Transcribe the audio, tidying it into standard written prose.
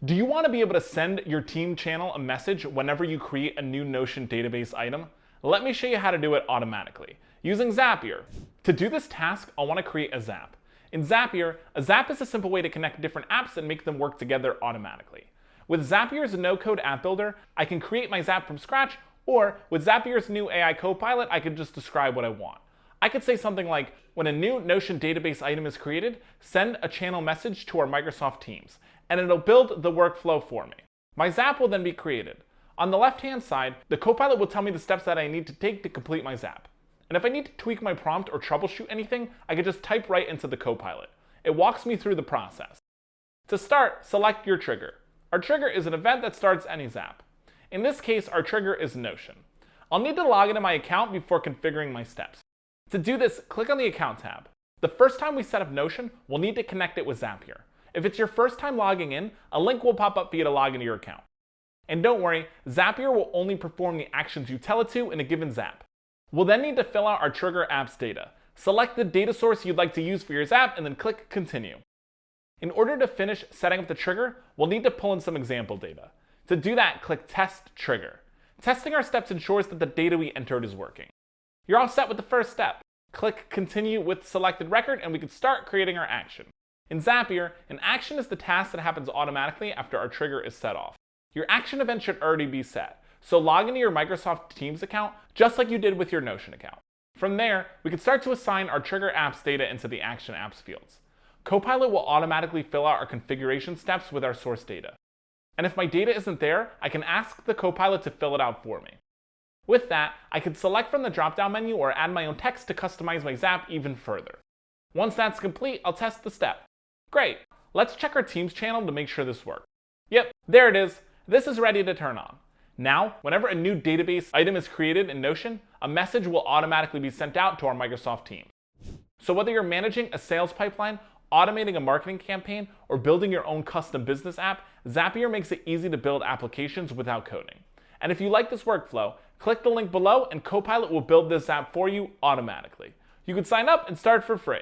Do you want to be able to send your team channel a message whenever you create a new Notion database item? Let me show you how to do it automatically using Zapier. To do this task, I'll want to create a Zap. In Zapier, a Zap is a simple way to connect different apps and make them work together automatically. With Zapier's no-code app builder, I can create my Zap from scratch, or with Zapier's new AI Copilot, I can just describe what I want. I could say something like, when a new Notion database item is created, send a channel message to our Microsoft Teams, and it'll build the workflow for me. My Zap will then be created. On the left-hand side, the Copilot will tell me the steps that I need to take to complete my Zap. And if I need to tweak my prompt or troubleshoot anything, I can just type right into the Copilot. It walks me through the process. To start, select your trigger. Our trigger is an event that starts any Zap. In this case, our trigger is Notion. I'll need to log into my account before configuring my steps. To do this, click on the Account tab. The first time we set up Notion, we'll need to connect it with Zapier. If it's your first time logging in, a link will pop up for you to log into your account. And don't worry, Zapier will only perform the actions you tell it to in a given Zap. We'll then need to fill out our trigger app's data. Select the data source you'd like to use for your Zap and then click Continue. In order to finish setting up the trigger, we'll need to pull in some example data. To do that, click Test Trigger. Testing our steps ensures that the data we entered is working. You're all set with the first step. Click Continue with selected record and we can start creating our action. In Zapier, an action is the task that happens automatically after our trigger is set off. Your action event should already be set, so log into your Microsoft Teams account just like you did with your Notion account. From there, we can start to assign our trigger apps data into the action apps fields. Copilot will automatically fill out our configuration steps with our source data. And if my data isn't there, I can ask the Copilot to fill it out for me. With that, I can select from the drop-down menu or add my own text to customize my Zap even further. Once that's complete, I'll test the step. Great, let's check our Teams channel to make sure this works. Yep, there it is. This is ready to turn on. Now, whenever a new database item is created in Notion, a message will automatically be sent out to our Microsoft Teams. So whether you're managing a sales pipeline, automating a marketing campaign, or building your own custom business app, Zapier makes it easy to build applications without coding. And if you like this workflow, click the link below and Copilot will build this app for you automatically. You can sign up and start for free.